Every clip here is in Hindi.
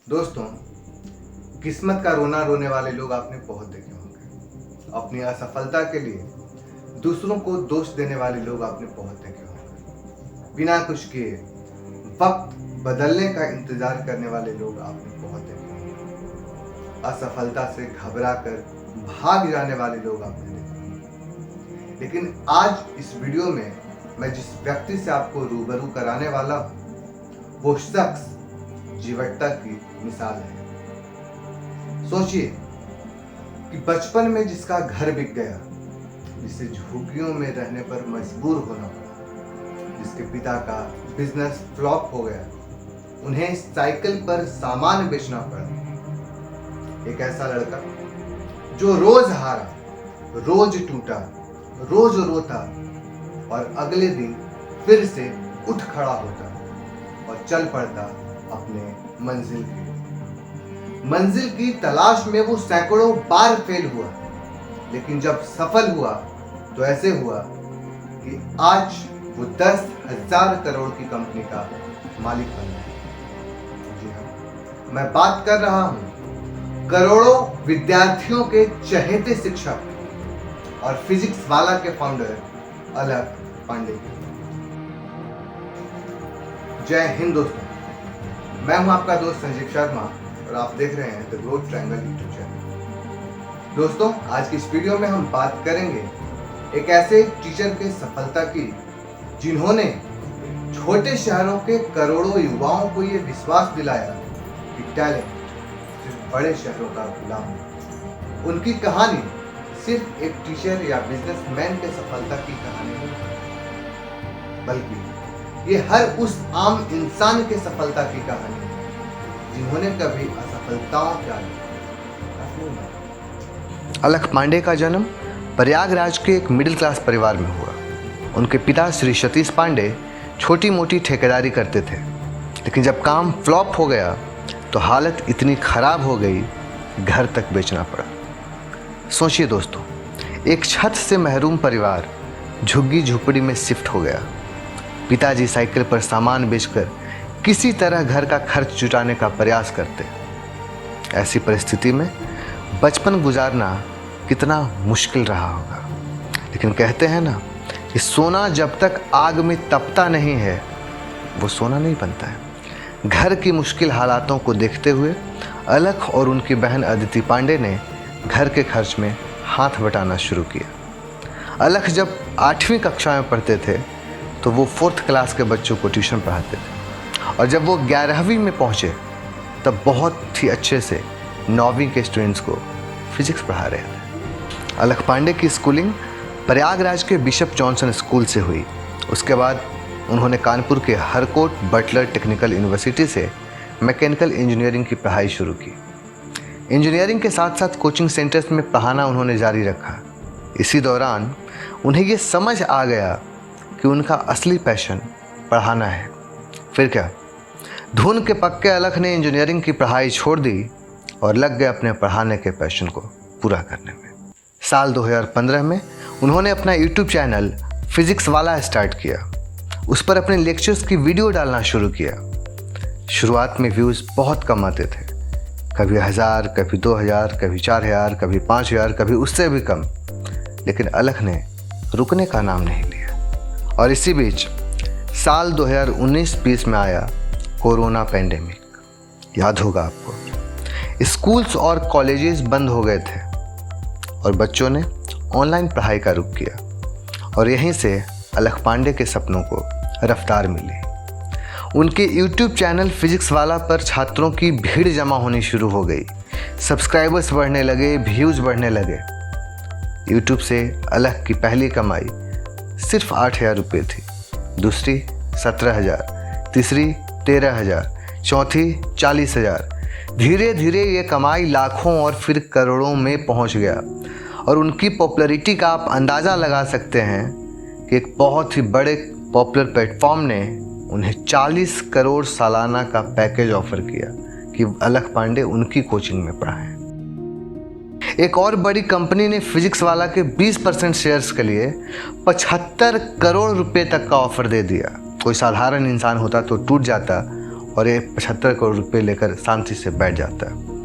दोस्तों, किस्मत का रोना रोने वाले लोग आपने बहुत देखे होंगे। अपनी असफलता के लिए दूसरों को दोष देने वाले लोग आपने बहुत देखे होंगे। बिना कुछ किए वक्त बदलने का इंतजार करने वाले लोग आपने बहुत देखे होंगे। असफलता से घबरा कर भाग जाने वाले लोग आपने देखे होंगे। लेकिन आज इस वीडियो में मैं जिस व्यक्ति से आपको रूबरू कराने वाला हूं, वो शख्स जीवटता की मिसाल है। सोचिए कि बचपन में जिसका घर बिक गया, जिसे झुग्गियों में रहने पर मजबूर होना पड़ा, जिसके पिता का बिजनेस फ्लॉप हो गया, उन्हें साइकिल पर सामान बेचना पड़ा। एक ऐसा लड़का जो रोज हारा, रोज टूटा, रोज रोता और अगले दिन फिर से उठ खड़ा होता और चल पड़ता अपने मंजिल की तलाश में। वो सैकड़ों बार फेल हुआ, लेकिन जब सफल हुआ तो ऐसे हुआ कि आज वो 10,000 करोड़ की कंपनी का मालिक बन गया। जी हाँ, मैं बात कर रहा हूं करोड़ों विद्यार्थियों के चहेते शिक्षक और फिजिक्स वाला के फाउंडर अलख पांडे की। जय हिंद दोस्तों, मैं हूं आपका दोस्त संजीव शर्मा और आप देख रहे हैं the growth triangle YouTube channel. दोस्तों, आज की इस वीडियो में हम बात करेंगे एक ऐसे टीचर के सफलता की जिन्होंने छोटे शहरों के करोड़ों युवाओं को ये विश्वास दिलाया कि टैलेंट सिर्फ बड़े शहरों का गुलाम है। उनकी कहानी सिर्फ एक टीचर या बिजनेसमैन के सफलता की कहानी नहीं, बल्कि ये हर उस आम इंसान के सफलता की कहानी है जिन्होंने कभी असफलताओं के आगे। अलख पांडे का जन्म प्रयागराज के एक मिडिल क्लास परिवार में हुआ। उनके पिता श्री सतीश पांडे छोटी मोटी ठेकेदारी करते थे, लेकिन जब काम फ्लॉप हो गया तो हालत इतनी खराब हो गई कि घर तक बेचना पड़ा। सोचिए दोस्तों, एक छत से महरूम परिवार झुग्गी झुपड़ी में शिफ्ट हो गया। पिताजी साइकिल पर सामान बेचकर किसी तरह घर का खर्च जुटाने का प्रयास करते। ऐसी परिस्थिति में बचपन गुजारना कितना मुश्किल रहा होगा। लेकिन कहते हैं ना कि सोना जब तक आग में तपता नहीं है वो सोना नहीं बनता है। घर की मुश्किल हालातों को देखते हुए अलख और उनकी बहन अदिति पांडे ने घर के खर्च में हाथ बटाना शुरू किया। अलख जब 8वीं कक्षा में पढ़ते थे तो वो 4th क्लास के बच्चों को ट्यूशन पढ़ाते थे, और जब वो 11वीं में पहुँचे तब बहुत ही अच्छे से 9वीं के स्टूडेंट्स को फिजिक्स पढ़ा रहे थे। अलख पांडे की स्कूलिंग प्रयागराज के बिशप जॉनसन स्कूल से हुई। उसके बाद उन्होंने कानपुर के हरकोट बटलर टेक्निकल यूनिवर्सिटी से मैकेनिकल इंजीनियरिंग की पढ़ाई शुरू की। इंजीनियरिंग के साथ साथ कोचिंग सेंटर्स में पढ़ाना उन्होंने जारी रखा। इसी दौरान उन्हें ये समझ आ गया कि उनका असली पैशन पढ़ाना है। फिर क्या, धुन के पक्के अलख ने इंजीनियरिंग की पढ़ाई छोड़ दी और लग गए अपने पढ़ाने के पैशन को पूरा करने में। साल 2015 में उन्होंने अपना यूट्यूब चैनल फिजिक्स वाला स्टार्ट किया। उस पर अपने लेक्चर्स की वीडियो डालना शुरू किया। शुरुआत में व्यूज़ बहुत कम आते थे, कभी 1000, कभी 2000, कभी 4000, कभी 5000, कभी उससे भी कम। लेकिन अलख ने रुकने का नाम नहीं लिया। और इसी बीच साल 2019-20 में आया कोरोना पेंडेमिक। याद होगा आपको, स्कूल्स और कॉलेजेस बंद हो गए थे और बच्चों ने ऑनलाइन पढ़ाई का रुख किया। और यहीं से अलख पांडे के सपनों को रफ्तार मिली। उनके यूट्यूब चैनल फिजिक्स वाला पर छात्रों की भीड़ जमा होनी शुरू हो गई। सब्सक्राइबर्स बढ़ने लगे, व्यूज़ बढ़ने लगे। यूट्यूब से अलख की पहली कमाई सिर्फ 8,000 रुपये थी, दूसरी 17,000, तीसरी 13,000, चौथी 40,000। धीरे धीरे ये कमाई लाखों और फिर करोड़ों में पहुंच गया। और उनकी पॉपुलैरिटी का आप अंदाज़ा लगा सकते हैं कि एक बहुत ही बड़े पॉपुलर प्लेटफॉर्म ने उन्हें 40 करोड़ सालाना का पैकेज ऑफर किया कि अलख पांडे उनकी कोचिंग में पढ़ाएं। एक और बड़ी कंपनी ने फिजिक्स वाला के 20% शेयर्स के लिए 75 करोड़ रुपए तक का ऑफर दे दिया। कोई साधारण इंसान होता तो टूट जाता और ये 75 करोड़ रुपये लेकर शांति से बैठ जाता है।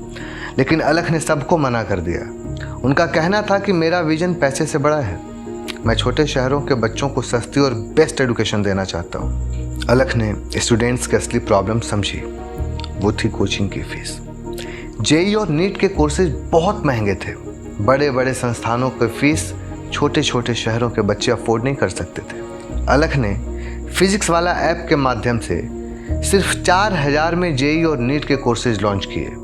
लेकिन अलख ने सबको मना कर दिया। उनका कहना था कि मेरा विजन पैसे से बड़ा है, मैं छोटे शहरों के बच्चों को सस्ती और बेस्ट एजुकेशन देना चाहता हूँ। अलख ने स्टूडेंट्स की असली प्रॉब्लम समझी, वो थी कोचिंग की फीस। जेई और नीट के कोर्सेज बहुत महंगे थे। बड़े बड़े संस्थानों की फीस छोटे छोटे शहरों के बच्चे अफोर्ड नहीं कर सकते थे। अलख ने फिजिक्स वाला ऐप के माध्यम से सिर्फ 4000 में जेई और नीट के कोर्सेज लॉन्च किए।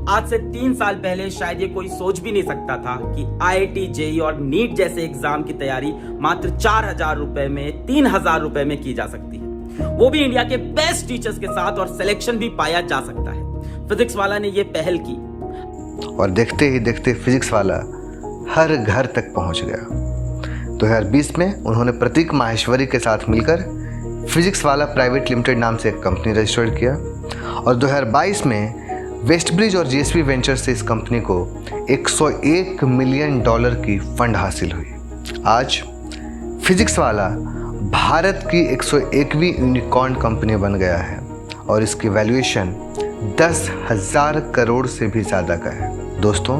आज से 3 साल पहले शायद ये कोई सोच भी नहीं सकता था कि आईआईटी, जेई और नीट जैसे एग्जाम की तैयारी मात्र 4000 रुपए में, 3000 रुपए में की जा सकती है, वो भी इंडिया के बेस्ट टीचर्स के साथ, और सिलेक्शन भी पाया जा सकता है। फिजिक्स वाला ने ये पहल की और देखते ही देखते फिजिक्स वाला हर घर तक पहुंच गया। 2020 में उन्होंने प्रतीक माहेश्वरी के साथ मिलकर फिजिक्स वाला प्राइवेट लिमिटेड नाम से एक कंपनी रजिस्टर्ड किया और 2022 में वेस्टब्रिज और जीएसपी वेंचर से इस कंपनी को $101 मिलियन की फंड हासिल हुई। आज फिजिक्स वाला भारत की 101वीं यूनिकॉर्न कंपनी बन गया है और इसकी वैल्यूएशन 10,000 करोड़ से भी ज़्यादा का है। दोस्तों,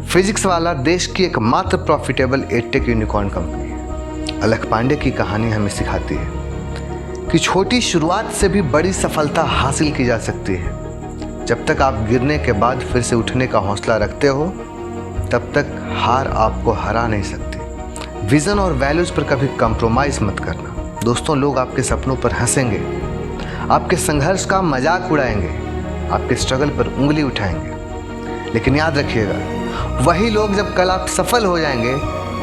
फिजिक्स वाला देश की एकमात्र प्रॉफिटेबल एडटेक यूनिकॉर्न कंपनी है। अलख पांडे की कहानी हमें सिखाती है कि छोटी शुरुआत से भी बड़ी सफलता हासिल की जा सकती है। जब तक आप गिरने के बाद फिर से उठने का हौसला रखते हो, तब तक हार आपको हरा नहीं सकती। विजन और वैल्यूज पर कभी कंप्रोमाइज मत करना। दोस्तों, लोग आपके सपनों पर हंसेंगे, आपके संघर्ष का मजाक उड़ाएंगे, आपके स्ट्रगल पर उंगली उठाएंगे, लेकिन याद रखिएगा, वही लोग जब कल आप सफल हो जाएंगे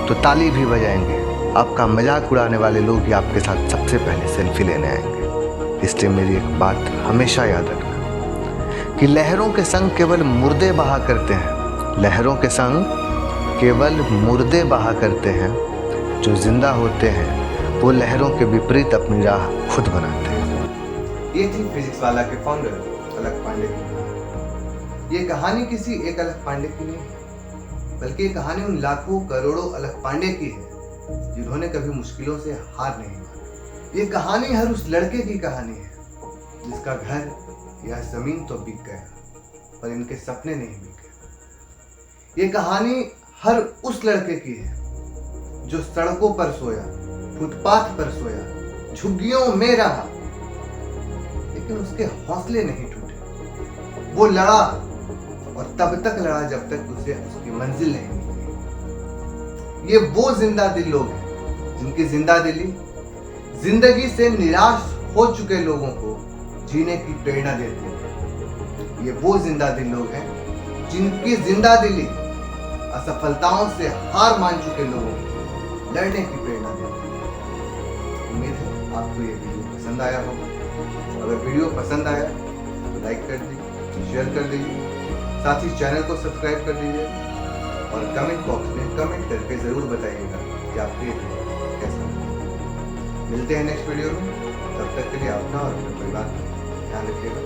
तो ताली भी बजाएंगे। आपका मजाक उड़ाने वाले लोग ही आपके साथ सबसे पहले सेल्फी लेने आएंगे। इसलिए मेरी एक बात हमेशा याद रखना कि लहरों के संग केवल मुर्दे बहा करते हैं। लहरों के संग केवल मुर्दे बहा करते हैं। जो जिंदा होते हैं वो लहरों के विपरीत अपनी राह खुद बनाते हैं। ये थी फिजिक्स वाला के फाउंडर अलख पांडे की कहानी। ये कहानी किसी एक अलख पांडे की नहीं है, बल्कि ये कहानी उन लाखों करोड़ों अलख पांडे की है जिन्होंने कभी मुश्किलों से हार नहीं मानी। ये कहानी हर उस लड़के की कहानी है जिसका घर या जमीन तो बिक गया पर इनके सपने नहीं बिके। ये कहानी हर उस लड़के की है जो सड़कों पर सोया, फुटपाथ पर सोया, झुग्गियों में रहा, लेकिन उसके हौसले नहीं टूटे। वो लड़ा और तब तक लड़ा जब तक उसे उसकी मंजिल नहीं मिली। ये वो जिंदा दिल लोग हैं जिनकी जिंदा दिली जिंदगी से निराश हो चुके लोगों को जीने की प्रेरणा देते हैं। ये वो जिंदा दिल लोग हैं जिनकी जिंदा दिली असफलताओं से हार मान चुके लोगों को लड़ने की प्रेरणा देते हैं। उम्मीद है आपको ये वीडियो पसंद आया होगा। अगर वीडियो पसंद आया तो लाइक कर दीजिए, शेयर कर दीजिए, साथ ही चैनल को सब्सक्राइब कर दीजिए और कमेंट बॉक्स में कमेंट करके जरूर बताइएगा कि आपको ये वीडियो कैसा लगा। मिलते हैं नेक्स्ट वीडियो में। तब तक के लिए अपना और अपने परिवार का ध्यान रखिएगा।